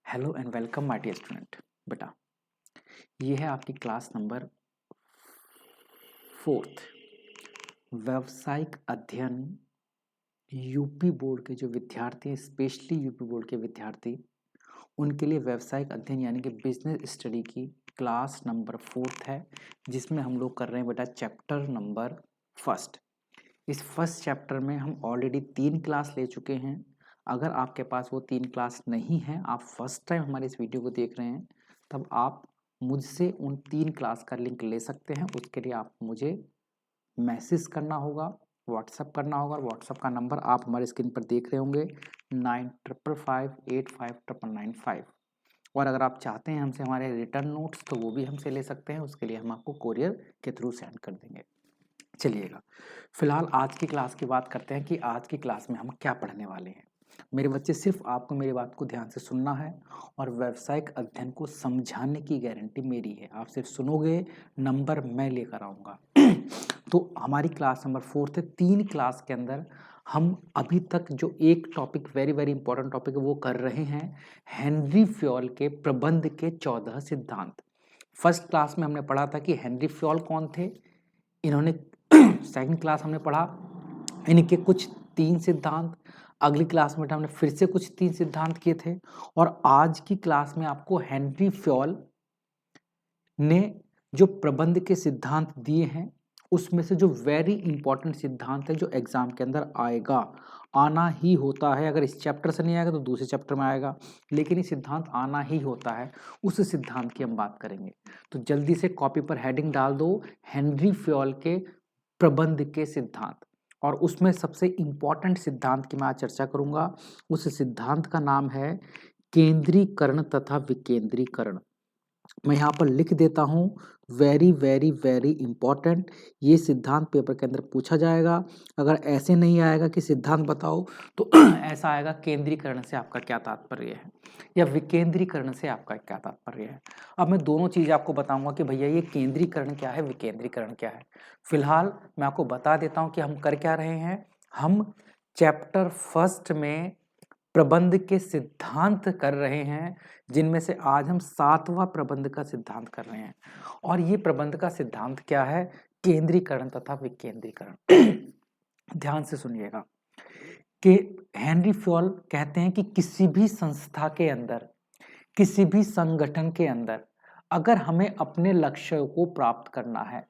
Hello and welcome my dear student. बेटा, ये है आपकी क्लास नंबर 4th व्यावसायिक अध्ययन। यूपी बोर्ड के जो विद्यार्थी हैं, स्पेशली यूपी बोर्ड के विद्यार्थी, उनके लिए व्यावसायिक अध्ययन यानी कि बिजनेस स्टडी की क्लास नंबर 4th है, जिसमें हम लोग कर रहे हैं बेटा चैप्टर नंबर फर्स्ट। इस फर्स्ट चैप्टर में हम ऑलरेडी 3 क्लास ले चुके हैं। अगर आपके पास वो 3 क्लास नहीं है, आप फर्स्ट टाइम हमारे इस वीडियो को देख रहे हैं, तब आप मुझसे उन 3 क्लास का लिंक ले सकते हैं। उसके लिए आप मुझे मैसेज करना होगा, व्हाट्सअप करना होगा। व्हाट्सअप का नंबर आप हमारे स्क्रीन पर देख रहे होंगे 9555859995। और अगर आप चाहते हैं हमसे हमारे रिटर्न नोट्स, तो वो भी हमसे ले सकते हैं। उसके लिए हम आपको कोरियर के थ्रू सेंड कर देंगे। चलिएगा, फिलहाल आज की क्लास की बात करते हैं कि आज की क्लास में हम क्या पढ़ने वाले हैं। मेरे बच्चे, सिर्फ आपको मेरी बात को ध्यान से सुनना है और व्यावसायिक अध्ययन को समझाने की गारंटी मेरी है। आप सिर्फ सुनोगे, नंबर मैं लेकर आऊँगा। तो हमारी क्लास नंबर 4th है। 3 क्लास के अंदर हम अभी तक जो एक topic very very important topic है वो कर रहे हैं, हेनरी फ्योल के प्रबंध के 14 सिद्धांत। फर्स्ट क्लास में हमने पढ़ा था कि हेनरी फ्योल कौन थे। इन्होंने सेकंड क्लास हमने पढ़ा इनके कुछ 3 सिद्धांत। अगली क्लास में हमने फिर से कुछ 3 सिद्धांत किए थे। और आज की क्लास में आपको हेनरी फ्योल ने जो प्रबंध के सिद्धांत दिए हैं, उसमें से जो वेरी इंपॉर्टेंट सिद्धांत है, जो एग्जाम के अंदर आएगा, आना ही होता है। अगर इस चैप्टर से नहीं आएगा तो दूसरे चैप्टर में आएगा, लेकिन ये सिद्धांत आना ही होता है। उस सिद्धांत की हम बात करेंगे। तो जल्दी से कॉपी पर हेडिंग डाल दो, हेनरी फ्योल के प्रबंध के सिद्धांत। और उसमें सबसे इंपॉर्टेंट सिद्धांत की मैं आज चर्चा करूंगा। उस सिद्धांत का नाम है केंद्रीकरण तथा विकेंद्रीकरण। मैं यहाँ पर लिख देता हूँ, वेरी वेरी वेरी इंपॉर्टेंट। ये सिद्धांत पेपर के अंदर पूछा जाएगा। अगर ऐसे नहीं आएगा कि सिद्धांत बताओ, तो ऐसा आएगा केंद्रीकरण से आपका क्या तात्पर्य है, या विकेंद्रीकरण से आपका क्या तात्पर्य है। अब मैं दोनों चीज़ आपको बताऊंगा कि भैया ये केंद्रीकरण क्या है, विकेंद्रीकरण क्या है। फिलहाल मैं आपको बता देता हूँ कि हम कर क्या रहे हैं। हम चैप्टर फर्स्ट में प्रबंध के सिद्धांत कर रहे हैं, जिनमें से आज हम 7वां प्रबंध का सिद्धांत कर रहे हैं। और ये प्रबंध का सिद्धांत क्या है? केंद्रीकरण तथा विकेंद्रीकरण। ध्यान से सुनिएगा कि हेनरी फ्योल कहते हैं कि किसी भी संस्था के अंदर, किसी भी संगठन के अंदर, अगर हमें अपने लक्ष्य को प्राप्त करना है,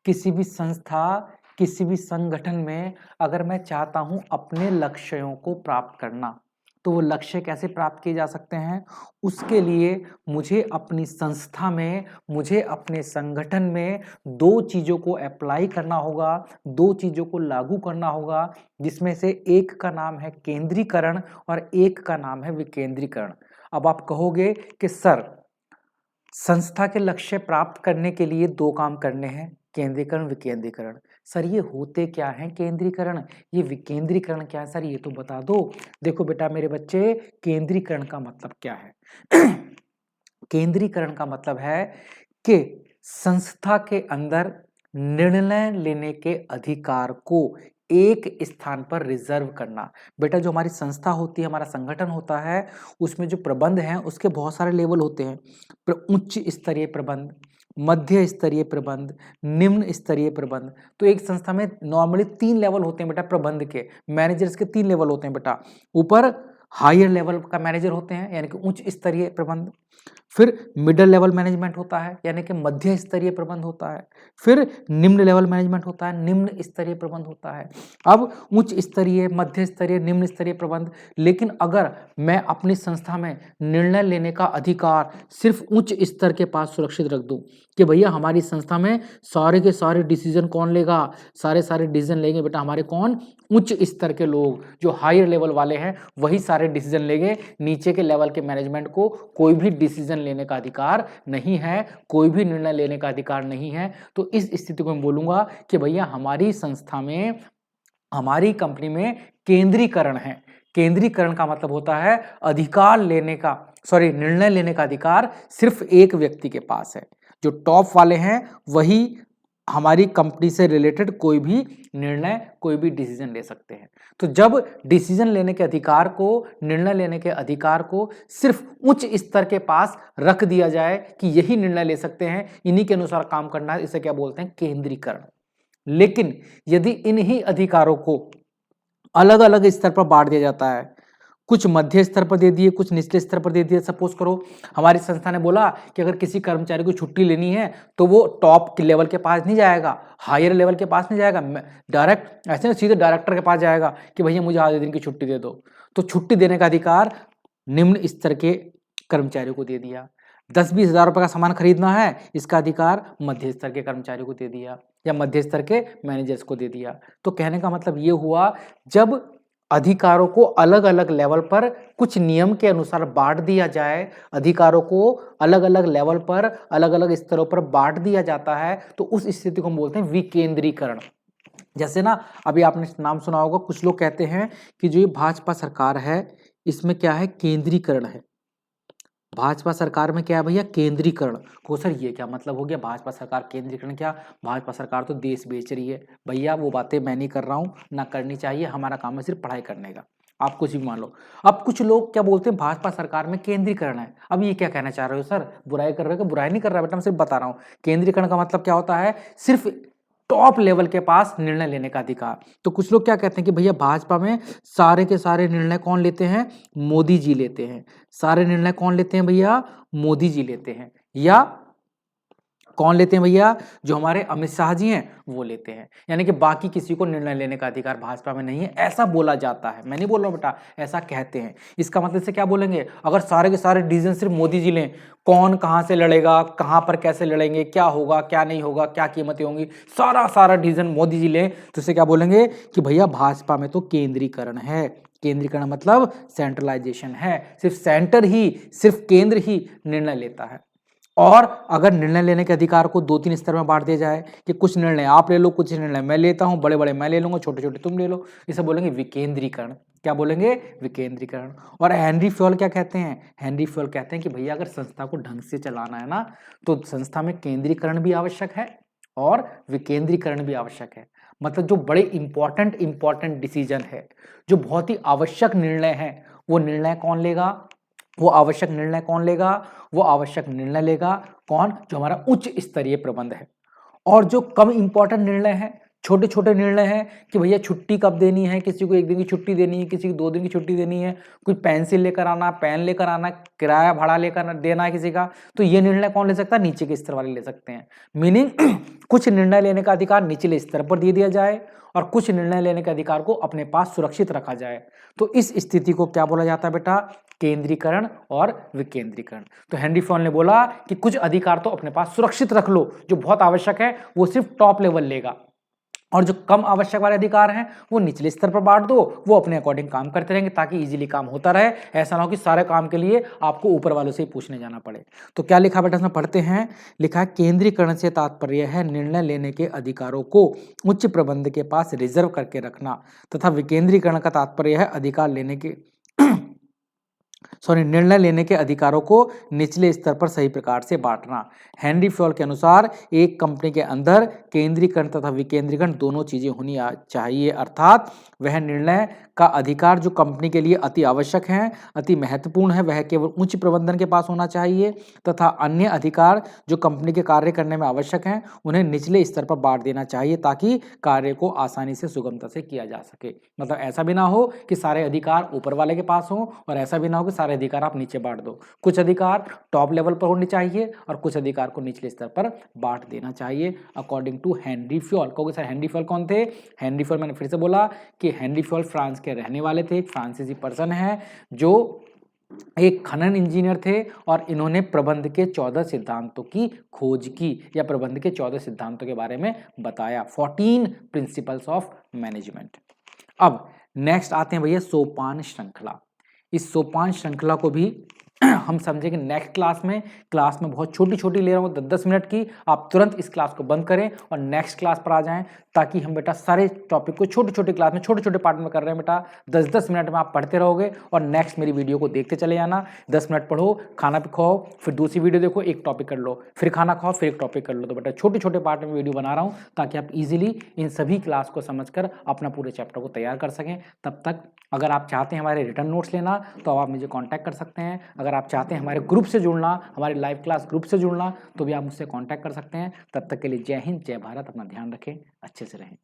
किसी भी संस्था, किसी भी संगठन में अगर मैं चाहता हूं अपने लक्ष्यों को प्राप्त करना, तो वो लक्ष्य कैसे प्राप्त किए जा सकते हैं? उसके लिए मुझे अपनी संस्था में, मुझे अपने संगठन में 2 चीजों को अप्लाई करना होगा, 2 चीजों को लागू करना होगा, जिसमें से एक का नाम है केंद्रीकरण और एक का नाम है विकेंद्रीकरण। अब आप कहोगे कि सर, संस्था के लक्ष्य प्राप्त करने के लिए 2 काम करने हैं, केंद्रीकरण विकेंद्रीकरण। सर ये होते क्या है केंद्रीकरण, ये विकेंद्रीकरण क्या है सर, ये तो बता दो। देखो बेटा मेरे बच्चे, केंद्रीकरण का मतलब क्या है? केंद्रीकरण का मतलब है कि संस्था के अंदर निर्णय लेने के अधिकार को एक स्थान पर रिजर्व करना। बेटा जो हमारी संस्था होती है, हमारा संगठन होता है, उसमें जो प्रबंध हैं उसके बहुत सारे लेवल होते हैं। उच्च स्तरीय प्रबंध, मध्य स्तरीय प्रबंध, निम्न स्तरीय प्रबंध। तो एक संस्था में नॉर्मली 3 लेवल होते हैं बेटा प्रबंध के, मैनेजर्स के 3 लेवल होते हैं बेटा। ऊपर हायर लेवल का मैनेजर होते हैं, यानी कि उच्च स्तरीय प्रबंध। फिर मिडिल लेवल मैनेजमेंट होता है, यानी कि मध्य स्तरीय प्रबंध होता है। फिर निम्न लेवल मैनेजमेंट होता है, निम्न स्तरीय प्रबंध होता है। अब उच्च स्तरीय, मध्य स्तरीय, निम्न स्तरीय प्रबंध। लेकिन अगर मैं अपनी संस्था में निर्णय लेने का अधिकार सिर्फ उच्च स्तर के पास सुरक्षित रख दूं कि भैया हमारी संस्था में सारे के सारे डिसीजन कौन लेगा, सारे डिसीजन लेंगे बेटा हमारे कौन, उच्च स्तर के लोग, जो हायर लेवल वाले हैं वही सारे डिसीजन लेंगे, नीचे के लेवल के मैनेजमेंट को कोई भी डिसीजन लेने का अधिकार नहीं है, कोई भी निर्णय लेने का अधिकार नहीं है। तो इस स्थिति को मैं बोलूंगा कि भैया हमारी संस्था में, हमारी कंपनी में केंद्रीकरण है। केंद्रीकरण का मतलब होता है अधिकार लेने का, निर्णय लेने का अधिकार सिर्फ एक व्यक्ति के पास है। जो टॉप वाले हैं वही हमारी कंपनी से रिलेटेड कोई भी निर्णय, कोई भी डिसीजन ले सकते हैं। तो जब डिसीजन लेने के अधिकार को, निर्णय लेने के अधिकार को सिर्फ उच्च स्तर के पास रख दिया जाए कि यही निर्णय ले सकते हैं, इन्हीं के अनुसार काम करना है, इसे क्या बोलते हैं? केंद्रीकरण। लेकिन यदि इन्हीं अधिकारों को अलग अलग स्तर पर बांट दिया जाता है, कुछ मध्य स्तर पर दे दिए, कुछ निचले स्तर पर दे दिए। सपोज करो हमारी संस्था ने बोला कि अगर किसी कर्मचारी को छुट्टी लेनी है तो वो टॉप के लेवल के पास नहीं जाएगा, हायर लेवल के पास नहीं जाएगा, डायरेक्ट ऐसे सीधे डायरेक्टर के पास जाएगा कि भैया मुझे आधे दिन की छुट्टी दे दो। तो छुट्टी देने का अधिकार निम्न स्तर के कर्मचारियों को दे दिया। 10-20 हज़ार रुपये का सामान खरीदना है, इसका अधिकार मध्य स्तर के कर्मचारियों को दे दिया या मध्य स्तर के मैनेजर्स को दे दिया। तो कहने का मतलब ये हुआ, जब अधिकारों को अलग अलग लेवल पर कुछ नियम के अनुसार बांट दिया जाए, अधिकारों को अलग अलग लेवल पर, अलग अलग स्तरों पर बांट दिया जाता है, तो उस स्थिति को हम बोलते हैं विकेंद्रीकरण। जैसे ना अभी आपने नाम सुना होगा, कुछ लोग कहते हैं कि जो ये भाजपा सरकार है इसमें क्या है? केंद्रीकरण है। भाजपा सरकार में क्या है भैया? केंद्रीकरण। को सर ये क्या मतलब हो गया? भाजपा सरकार केंद्रीकरण क्या? भाजपा सरकार तो देश बेच रही है। भैया वो बातें मैं नहीं कर रहा हूँ, ना करनी चाहिए, हमारा काम है सिर्फ पढ़ाई करने का। आप कुछ भी मान लो। अब कुछ लोग क्या बोलते हैं, भाजपा सरकार में केंद्रीकरण है। अब ये क्या कहना चाह रहे हो सर? बुराई कर रहे हो? बुराई नहीं कर रहा बेटा, मैं सिर्फ बता रहा हूँ। केंद्रीकरण का मतलब क्या होता है? सिर्फ टॉप लेवल के पास निर्णय लेने का अधिकार। तो कुछ लोग क्या कहते हैं कि भैया भाजपा में सारे के सारे निर्णय कौन लेते हैं? मोदी जी लेते हैं। सारे निर्णय कौन लेते हैं भैया? मोदी जी लेते हैं। या कौन लेते हैं भैया? जो हमारे अमित शाह जी हैं वो लेते हैं। यानी कि बाकी किसी को निर्णय लेने का अधिकार भाजपा में नहीं है, ऐसा बोला जाता है। मैं नहीं बोल रहा हूं बेटा, ऐसा कहते हैं। इसका मतलब से क्या बोलेंगे? अगर सारे के सारे डिसीजन सिर्फ मोदी जी लें, कौन कहां से लड़ेगा, कहां पर कैसे लड़ेंगे, क्या होगा क्या नहीं होगा, क्या कीमतें होंगी, सारा डिसीजन मोदी जी लें, तो इसे क्या बोलेंगे कि भैया भाजपा में तो केंद्रीकरण है। केंद्रीकरण मतलब सेंट्रलाइजेशन है। सिर्फ सेंटर ही, सिर्फ केंद्र ही निर्णय लेता है। और अगर निर्णय लेने के अधिकार को 2-3 स्तर में बांट दिया जाए कि कुछ निर्णय आप ले लो, कुछ निर्णय मैं लेता हूं, बड़े बड़े मैं ले लूंगा, छोटे छोटे तुम ले लो, इसे बोलेंगे विकेंद्रीकरण। क्या बोलेंगे? विकेंद्रीकरण। और हेनरी फ्योल क्या कहते हैं? हेनरी फ्योल कहते हैं कि भैया अगर संस्था को ढंग से चलाना है ना, तो संस्था में केंद्रीकरण भी आवश्यक है और विकेंद्रीकरण भी आवश्यक है। मतलब जो बड़े इंपॉर्टेंट डिसीजन है, जो बहुत ही आवश्यक निर्णय है, वो निर्णय कौन लेगा? वो आवश्यक निर्णय कौन लेगा? वो आवश्यक निर्णय लेगा कौन? जो हमारा उच्च स्तरीय प्रबंध है। और जो कम इंपॉर्टेंट निर्णय है, छोटे छोटे निर्णय हैं कि भैया छुट्टी कब देनी है, किसी को 1 दिन की छुट्टी देनी है, किसी को 2 दिन की छुट्टी देनी है, कोई पेंसिल लेकर आना, पेन लेकर आना, किराया भाड़ा लेकर देना है किसी का, तो ये निर्णय कौन ले सकता है? नीचे के स्तर वाले ले सकते हैं। मीनिंग कुछ निर्णय लेने का अधिकार निचले स्तर पर दे दिया जाए और कुछ निर्णय लेने के अधिकार को अपने पास सुरक्षित रखा जाए। तो इस स्थिति को क्या बोला जाता है बेटा? केंद्रीकरण और विकेंद्रीकरण। तो हेनरी फ्योल ने बोला कि कुछ अधिकार तो अपने पास सुरक्षित रख लो, जो बहुत आवश्यक है वो सिर्फ टॉप लेवल लेगा, और जो कम आवश्यक वाले अधिकार हैं वो निचले स्तर पर बांट दो, वो अपने अकॉर्डिंग काम करते रहेंगे ताकि इजीली काम होता रहे। ऐसा ना हो कि सारे काम के लिए आपको ऊपर वालों से ही पूछने जाना पड़े। तो क्या लिखा बेटा इसमें? पढ़ते हैं। लिखा है केंद्रीकरण से तात्पर्य है निर्णय लेने के अधिकारों को उच्च प्रबंध के पास रिजर्व करके रखना, तथा विकेंद्रीकरण का तात्पर्य है अधिकार लेने के निर्णय लेने के अधिकारों को निचले स्तर पर सही प्रकार से बांटना। हेनरी फ्योल के अनुसार एक कंपनी के अंदर केंद्रीकरण तथा विकेंद्रीकरण दोनों चीजें होनी चाहिए, अर्थात वह निर्णय का अधिकार जो कंपनी के लिए अति आवश्यक है, अति महत्वपूर्ण है, वह केवल उच्च प्रबंधन के पास होना चाहिए, तथा अन्य अधिकार जो कंपनी के कार्य करने में आवश्यक हैं उन्हें निचले स्तर पर बांट देना चाहिए ताकि कार्य को आसानी से, सुगमता से किया जा सके। मतलब ऐसा भी ना हो कि सारे अधिकार ऊपर वाले के पास हो और ऐसा भी ना हो कि सारे अधिकार आप नीचे बांट दो। कुछ अधिकार टॉप लेवल पर होने चाहिए और कुछ अधिकार को निचले स्तर पर बांट देना चाहिए, अकॉर्डिंग टू हेनरी फ्योल। कहोगे सर हेनरी फ्योल कौन थे? हेनरी फ्योल, मैंने फिर से बोला कि हेनरी फ्योल फ्रांस के रहने वाले थे, एक फ्रांसीसी पर्सन है जो एक खनन इंजीनियर थे, और इन्होंने प्रबंध के 14 सिद्धांतों की खोज की, या प्रबंध के 14 सिद्धांतों के बारे में बताया, 14 प्रिंसिपल्स ऑफ मैनेजमेंट। अब नेक्स्ट आते हैं भैया सोपान श्रृंखला। इस सोपान श्रृंखला को भी हम समझेंगे नेक्स्ट क्लास में बहुत छोटी छोटी ले रहा हूँ 10-10 मिनट की। आप तुरंत इस क्लास को बंद करें और नेक्स्ट क्लास पर आ जाएं, ताकि हम बेटा सारे टॉपिक को छोटे छोटे क्लास में छोटे छोटे पार्ट में कर रहे हैं बेटा। 10-10 मिनट में आप पढ़ते रहोगे और नेक्स्ट मेरी वीडियो को देखते चले जाना। 10 मिनट पढ़ो, खाना भी खाओ, फिर दूसरी वीडियो देखो, एक टॉपिक कर लो, फिर खाना खाओ, फिर एक टॉपिक कर लो। तो बेटा छोटे छोटे पार्ट में वीडियो बना रहा हूँ ताकि आप इजीली इन सभी क्लास को समझकर अपना पूरे चैप्टर को तैयार कर सकें। तब तक अगर आप चाहते हैं हमारे रिटर्न नोट्स लेना तो आप मुझे कांटेक्ट कर सकते हैं। अगर आप चाहते हैं हमारे ग्रुप से जुड़ना, हमारे लाइव क्लास ग्रुप से जुड़ना, तो भी आप मुझसे कांटेक्ट कर सकते हैं। तब तक के लिए जय हिंद, जय भारत। अपना ध्यान रखें, अच्छे से रहें।